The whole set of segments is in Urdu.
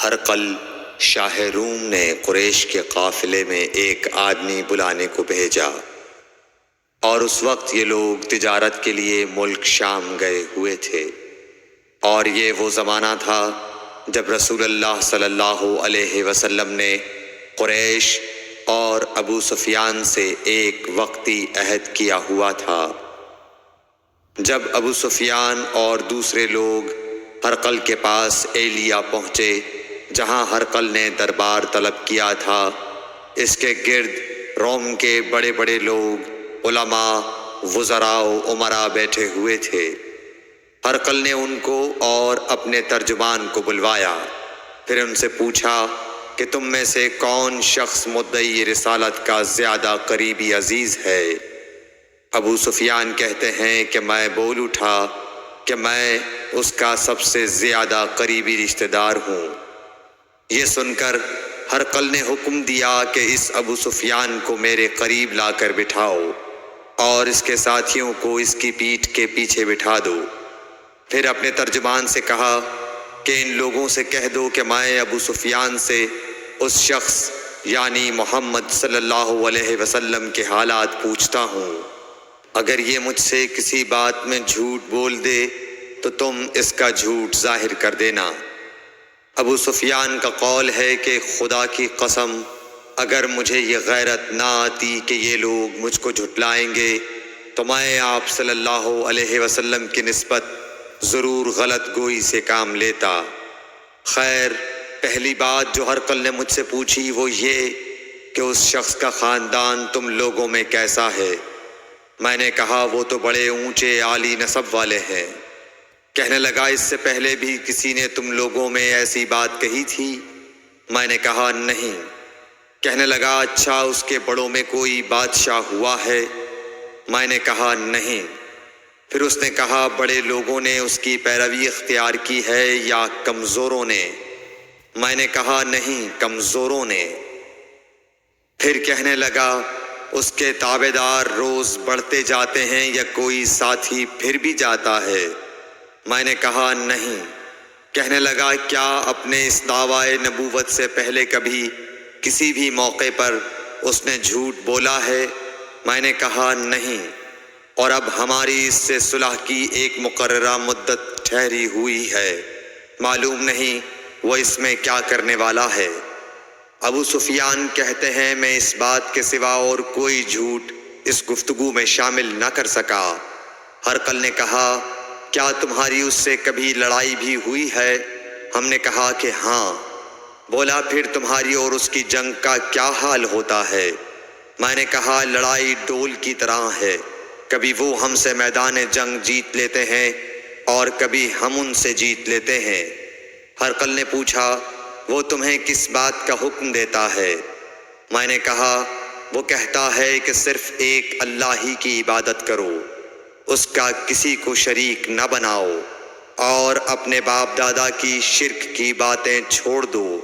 ہرقل شاہ روم نے قریش کے قافلے میں ایک آدمی بلانے کو بھیجا، اور اس وقت یہ لوگ تجارت کے لیے ملک شام گئے ہوئے تھے، اور یہ وہ زمانہ تھا جب رسول اللہ صلی اللہ علیہ وسلم نے قریش اور ابو سفیان سے ایک وقتی عہد کیا ہوا تھا۔ جب ابو سفیان اور دوسرے لوگ ہرقل کے پاس ایلیا پہنچے جہاں ہرقل نے دربار طلب کیا تھا، اس کے گرد روم کے بڑے بڑے لوگ، علماء، وزراء و امراء بیٹھے ہوئے تھے۔ ہرقل نے ان کو اور اپنے ترجمان کو بلوایا، پھر ان سے پوچھا کہ تم میں سے کون شخص مدعی رسالت کا زیادہ قریبی عزیز ہے؟ ابو سفیان کہتے ہیں کہ میں بول اٹھا کہ میں اس کا سب سے زیادہ قریبی رشتہ دار ہوں۔ یہ سن کر ہرقل نے حکم دیا کہ اس ابو سفیان کو میرے قریب لا کر بٹھاؤ اور اس کے ساتھیوں کو اس کی پیٹھ کے پیچھے بٹھا دو۔ پھر اپنے ترجمان سے کہا کہ ان لوگوں سے کہہ دو کہ میں ابو سفیان سے اس شخص یعنی محمد صلی اللہ علیہ وسلم کے حالات پوچھتا ہوں۔ اگر یہ مجھ سے کسی بات میں جھوٹ بول دے تو تم اس کا جھوٹ ظاہر کر دینا۔ ابو سفیان کا قول ہے کہ خدا کی قسم اگر مجھے یہ غیرت نہ آتی کہ یہ لوگ مجھ کو جھٹلائیں گے تو میں آپ صلی اللہ علیہ وسلم کی نسبت ضرور غلط گوئی سے کام لیتا۔ خیر، پہلی بات جو ہرقل نے مجھ سے پوچھی وہ یہ کہ اس شخص کا خاندان تم لوگوں میں کیسا ہے؟ میں نے کہا وہ تو بڑے اونچے عالی نسب والے ہیں۔ کہنے لگا اس سے پہلے بھی کسی نے تم لوگوں میں ایسی بات کہی تھی؟ میں نے کہا نہیں۔ کہنے لگا اچھا اس کے بڑوں میں کوئی بادشاہ ہوا ہے؟ میں نے کہا نہیں۔ پھر اس نے کہا بڑے لوگوں نے اس کی پیروی اختیار کی ہے یا کمزوروں نے؟ میں نے کہا نہیں، کمزوروں نے۔ پھر کہنے لگا اس کے تابعدار روز بڑھتے جاتے ہیں یا کوئی ساتھی پھر بھی جاتا ہے؟ میں نے کہا نہیں۔ کہنے لگا کیا اپنے اس دعویٰ نبوت سے پہلے کبھی کسی بھی موقع پر اس نے جھوٹ بولا ہے؟ میں نے کہا نہیں، اور اب ہماری اس سے صلح کی ایک مقررہ مدت ٹھہری ہوئی ہے، معلوم نہیں وہ اس میں کیا کرنے والا ہے۔ ابو سفیان کہتے ہیں میں اس بات کے سوا اور کوئی جھوٹ اس گفتگو میں شامل نہ کر سکا۔ ہرقل نے کہا کیا تمہاری اس سے کبھی لڑائی بھی ہوئی ہے؟ ہم نے کہا کہ ہاں۔ بولا پھر تمہاری اور اس کی جنگ کا کیا حال ہوتا ہے؟ میں نے کہا لڑائی ڈول کی طرح ہے، کبھی وہ ہم سے میدان جنگ جیت لیتے ہیں اور کبھی ہم ان سے جیت لیتے ہیں۔ ہرقل نے پوچھا وہ تمہیں کس بات کا حکم دیتا ہے؟ میں نے کہا وہ کہتا ہے کہ صرف ایک اللہ ہی کی عبادت کرو، اس کا کسی کو شریک نہ بناؤ، اور اپنے باپ دادا کی شرک کی باتیں چھوڑ دو،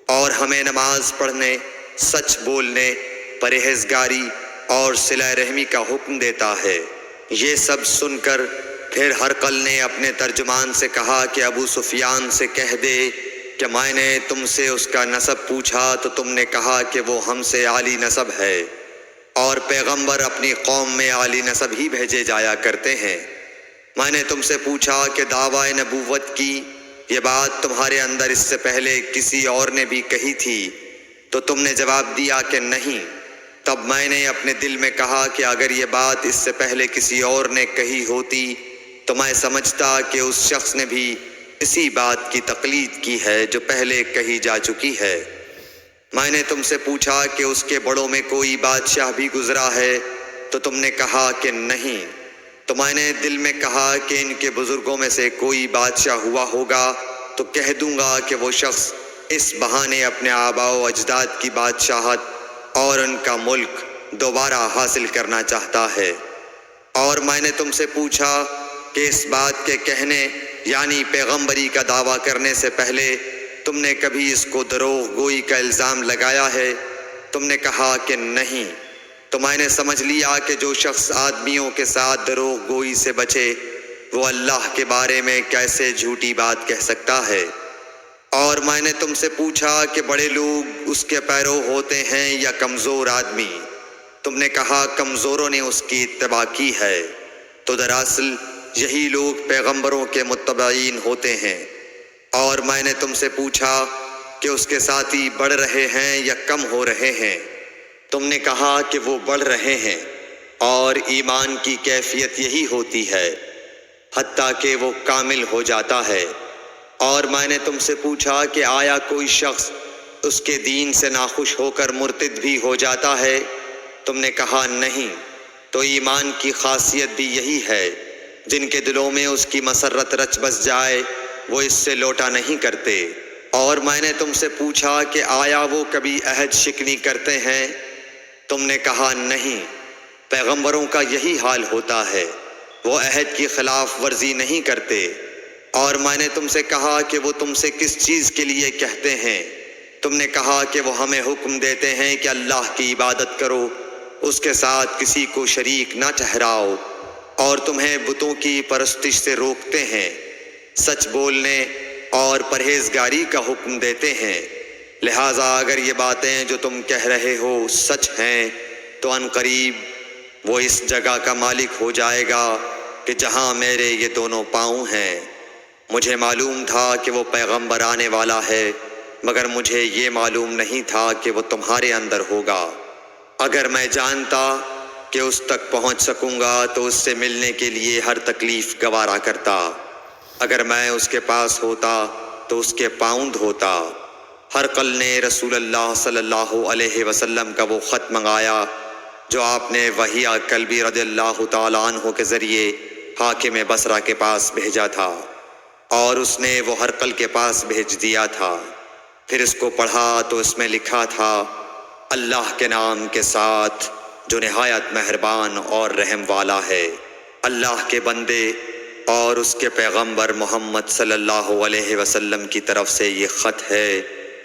اور ہمیں نماز پڑھنے، سچ بولنے، پرہیزگاری اور صلہ رحمی کا حکم دیتا ہے۔ یہ سب سن کر پھر ہرقل نے اپنے ترجمان سے کہا کہ ابو سفیان سے کہہ دے کہ میں نے تم سے اس کا نسب پوچھا تو تم نے کہا کہ وہ ہم سے عالی نسب ہے، اور پیغمبر اپنی قوم میں عالی نسب ہی بھیجے جایا کرتے ہیں۔ میں نے تم سے پوچھا کہ دعویٰ نبوت کی یہ بات تمہارے اندر اس سے پہلے کسی اور نے بھی کہی تھی تو تم نے جواب دیا کہ نہیں۔ تب میں نے اپنے دل میں کہا کہ اگر یہ بات اس سے پہلے کسی اور نے کہی ہوتی تو میں سمجھتا کہ اس شخص نے بھی اسی بات کی تقلید کی ہے جو پہلے کہی جا چکی ہے۔ میں نے تم سے پوچھا کہ اس کے بڑوں میں کوئی بادشاہ بھی گزرا ہے تو تم نے کہا کہ نہیں۔ تو میں نے دل میں کہا کہ ان کے بزرگوں میں سے کوئی بادشاہ ہوا ہوگا تو کہہ دوں گا کہ وہ شخص اس بہانے اپنے آباء و اجداد کی بادشاہت اور ان کا ملک دوبارہ حاصل کرنا چاہتا ہے۔ اور میں نے تم سے پوچھا کہ اس بات کے کہنے یعنی پیغمبری کا دعویٰ کرنے سے پہلے تم نے کبھی اس کو دروغ گوئی کا الزام لگایا ہے؟ تم نے کہا کہ نہیں۔ تو میں نے سمجھ لیا کہ جو شخص آدمیوں کے ساتھ دروغ گوئی سے بچے وہ اللہ کے بارے میں کیسے جھوٹی بات کہہ سکتا ہے۔ اور میں نے تم سے پوچھا کہ بڑے لوگ اس کے پیرو ہوتے ہیں یا کمزور آدمی؟ تم نے کہا کمزوروں نے اس کی اتباع کی ہے۔ تو دراصل یہی لوگ پیغمبروں کے متبعین ہوتے ہیں۔ اور میں نے تم سے پوچھا کہ اس کے ساتھی بڑھ رہے ہیں یا کم ہو رہے ہیں؟ تم نے کہا کہ وہ بڑھ رہے ہیں، اور ایمان کی کیفیت یہی ہوتی ہے حتیٰ کہ وہ کامل ہو جاتا ہے۔ اور میں نے تم سے پوچھا کہ آیا کوئی شخص اس کے دین سے ناخوش ہو کر مرتد بھی ہو جاتا ہے؟ تم نے کہا نہیں۔ تو ایمان کی خاصیت بھی یہی ہے، جن کے دلوں میں اس کی مسرت رچ بس جائے وہ اس سے لوٹا نہیں کرتے۔ اور میں نے تم سے پوچھا کہ آیا وہ کبھی عہد شکنی کرتے ہیں؟ تم نے کہا نہیں۔ پیغمبروں کا یہی حال ہوتا ہے، وہ عہد کی خلاف ورزی نہیں کرتے۔ اور میں نے تم سے کہا کہ وہ تم سے کس چیز کے لیے کہتے ہیں؟ تم نے کہا کہ وہ ہمیں حکم دیتے ہیں کہ اللہ کی عبادت کرو، اس کے ساتھ کسی کو شریک نہ ٹھہراؤ، اور تمہیں بتوں کی پرستش سے روکتے ہیں، سچ بولنے اور پرہیزگاری کا حکم دیتے ہیں۔ لہٰذا اگر یہ باتیں جو تم کہہ رہے ہو سچ ہیں تو ان قریب وہ اس جگہ کا مالک ہو جائے گا کہ جہاں میرے یہ دونوں پاؤں ہیں۔ مجھے معلوم تھا کہ وہ پیغمبر آنے والا ہے، مگر مجھے یہ معلوم نہیں تھا کہ وہ تمہارے اندر ہوگا۔ اگر میں جانتا کہ اس تک پہنچ سکوں گا تو اس سے ملنے کے لیے ہر تکلیف گوارا کرتا۔ اگر میں اس کے پاس ہوتا تو اس کے پاؤں دھوتا۔ ہرقل نے رسول اللہ صلی اللہ علیہ وسلم کا وہ خط منگایا جو آپ نے وحیہ کلبی رضی اللہ تعالیٰ عنہ کے ذریعے حاکم بصرہ کے پاس بھیجا تھا، اور اس نے وہ ہرقل کے پاس بھیج دیا تھا۔ پھر اس کو پڑھا تو اس میں لکھا تھا، اللہ کے نام کے ساتھ جو نہایت مہربان اور رحم والا ہے۔ اللہ کے بندے اور اس کے پیغمبر محمد صلی اللہ علیہ وسلم کی طرف سے یہ خط ہے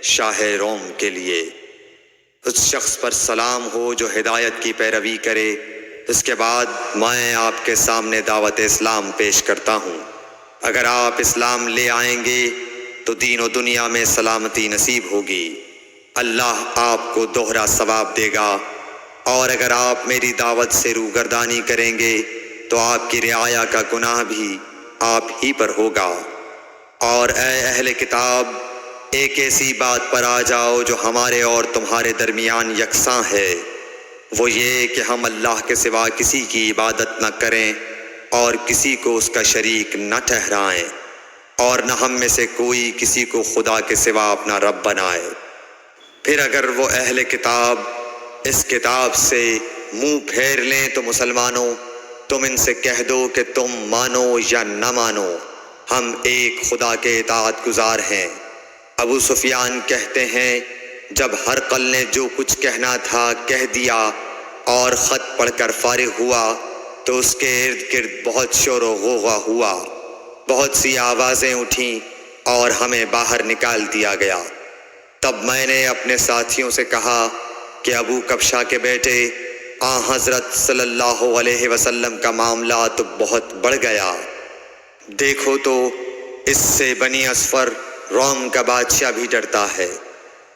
شاہ روم کے لیے۔ اس شخص پر سلام ہو جو ہدایت کی پیروی کرے۔ اس کے بعد میں آپ کے سامنے دعوت اسلام پیش کرتا ہوں۔ اگر آپ اسلام لے آئیں گے تو دین و دنیا میں سلامتی نصیب ہوگی، اللہ آپ کو دوہرا ثواب دے گا۔ اور اگر آپ میری دعوت سے روگردانی کریں گے تو آپ کی رعایا کا گناہ بھی آپ ہی پر ہوگا۔ اور اے اہل کتاب، ایک ایسی بات پر آ جاؤ جو ہمارے اور تمہارے درمیان یکساں ہے، وہ یہ کہ ہم اللہ کے سوا کسی کی عبادت نہ کریں اور کسی کو اس کا شریک نہ ٹھہرائیں، اور نہ ہم میں سے کوئی کسی کو خدا کے سوا اپنا رب بنائے۔ پھر اگر وہ اہل کتاب اس کتاب سے منہ پھیر لیں تو مسلمانوں، تم ان سے کہہ دو کہ تم مانو یا نہ مانو، ہم ایک خدا کے اطاعت گزار ہیں۔ ابو سفیان کہتے ہیں، جب ہرقل نے جو کچھ کہنا تھا کہہ دیا اور خط پڑھ کر فارغ ہوا تو اس کے ارد گرد بہت شور و غوغا ہوا، بہت سی آوازیں اٹھیں اور ہمیں باہر نکال دیا گیا۔ تب میں نے اپنے ساتھیوں سے کہا کہ ابو کبشہ کے بیٹے حضرت صلی اللہ علیہ وسلم کا معاملہ تو بہت بڑھ گیا۔ دیکھو تو اس سے بنی اصفر روم کا بادشاہ بھی ڈرتا ہے۔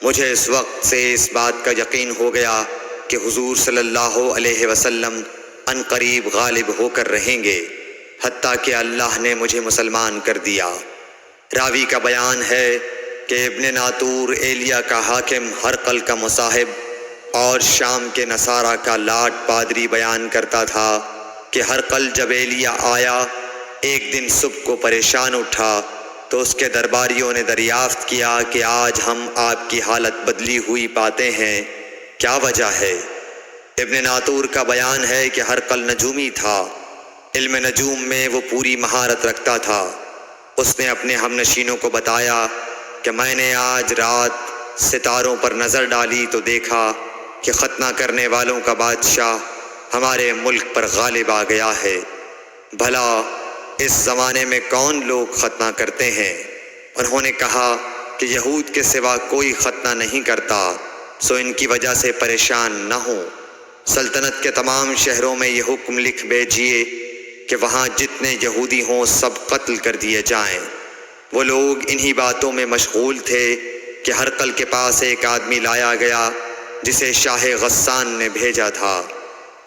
مجھے اس وقت سے اس بات کا یقین ہو گیا کہ حضور صلی اللہ علیہ وسلم ان قریب غالب ہو کر رہیں گے، حتیٰ کہ اللہ نے مجھے مسلمان کر دیا۔ راوی کا بیان ہے کہ ابن ناطور ایلیا کا حاکم ہرقل کا مصاحب اور شام کے نصارہ کا لاٹ پادری بیان کرتا تھا کہ ہرقل جب ایلیا آیا ایک دن صبح کو پریشان اٹھا تو اس کے درباریوں نے دریافت کیا کہ آج ہم آپ کی حالت بدلی ہوئی پاتے ہیں، کیا وجہ ہے؟ ابن ناطور کا بیان ہے کہ ہرقل نجومی تھا، علم نجوم میں وہ پوری مہارت رکھتا تھا۔ اس نے اپنے ہم نشینوں کو بتایا کہ میں نے آج رات ستاروں پر نظر ڈالی تو دیکھا کہ ختنہ کرنے والوں کا بادشاہ ہمارے ملک پر غالب آ گیا ہے۔ بھلا اس زمانے میں کون لوگ ختنہ کرتے ہیں؟ انہوں نے کہا کہ یہود کے سوا کوئی ختنہ نہیں کرتا، سو ان کی وجہ سے پریشان نہ ہوں۔ سلطنت کے تمام شہروں میں یہ حکم لکھ بھیجیے کہ وہاں جتنے یہودی ہوں سب قتل کر دیے جائیں۔ وہ لوگ انہی باتوں میں مشغول تھے کہ ہرقل کے پاس ایک آدمی لایا گیا جسے شاہ غسان نے بھیجا تھا۔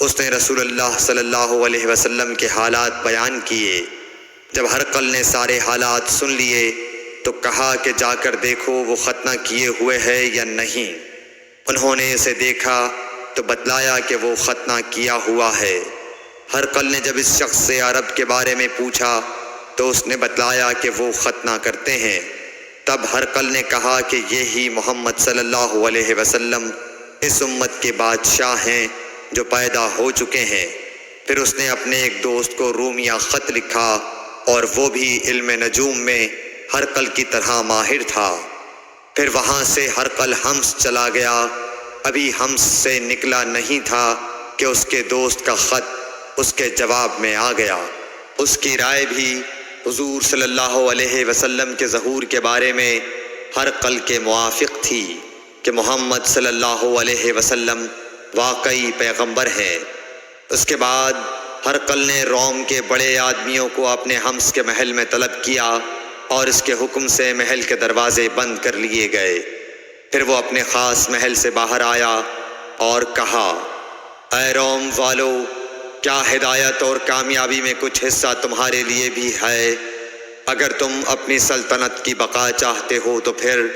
اس نے رسول اللہ صلی اللہ علیہ وسلم کے حالات بیان کیے۔ جب ہرقل نے سارے حالات سن لیے تو کہا کہ جا کر دیکھو وہ ختنہ کیے ہوئے ہے یا نہیں۔ انہوں نے اسے دیکھا تو بتلایا کہ وہ ختنہ کیا ہوا ہے۔ ہرقل نے جب اس شخص سے عرب کے بارے میں پوچھا تو اس نے بتلایا کہ وہ ختنہ کرتے ہیں۔ تب ہرقل نے کہا کہ یہی محمد صلی اللہ علیہ وسلم اس امت کے بادشاہ ہیں جو پیدا ہو چکے ہیں۔ پھر اس نے اپنے ایک دوست کو رومیہ خط لکھا اور وہ بھی علم نجوم میں ہرقل کی طرح ماہر تھا۔ پھر وہاں سے ہرقل حمص چلا گیا۔ ابھی حمص سے نکلا نہیں تھا کہ اس کے دوست کا خط اس کے جواب میں آ گیا۔ اس کی رائے بھی حضور صلی اللہ علیہ وسلم کے ظہور کے بارے میں ہرقل کے موافق تھی کہ محمد صلی اللہ علیہ وسلم واقعی پیغمبر ہیں۔ اس کے بعد ہرقل نے روم کے بڑے آدمیوں کو اپنے حمص کے محل میں طلب کیا اور اس کے حکم سے محل کے دروازے بند کر لیے گئے۔ پھر وہ اپنے خاص محل سے باہر آیا اور کہا، اے روم والو، کیا ہدایت اور کامیابی میں کچھ حصہ تمہارے لیے بھی ہے؟ اگر تم اپنی سلطنت کی بقا چاہتے ہو تو پھر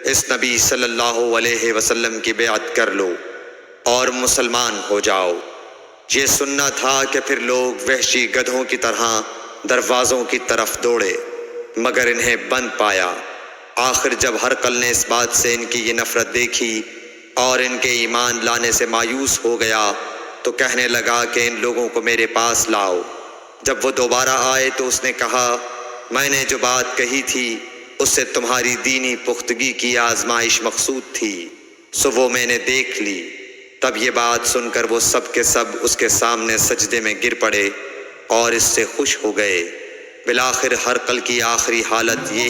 اس نبی صلی اللہ علیہ وسلم کی بیعت کر لو اور مسلمان ہو جاؤ۔ یہ سننا تھا کہ پھر لوگ وحشی گدھوں کی طرح دروازوں کی طرف دوڑے مگر انہیں بند پایا۔ آخر جب ہرقل نے اس بات سے ان کی یہ نفرت دیکھی اور ان کے ایمان لانے سے مایوس ہو گیا تو کہنے لگا کہ ان لوگوں کو میرے پاس لاؤ۔ جب وہ دوبارہ آئے تو اس نے کہا، میں نے جو بات کہی تھی اس سے تمہاری دینی پختگی کی آزمائش مقصود تھی، سو وہ میں نے دیکھ لی۔ تب یہ بات سن کر وہ سب کے سب اس کے سامنے سجدے میں گر پڑے اور اس سے خوش ہو گئے۔ بالآخر ہرقل کی آخری حالت یہ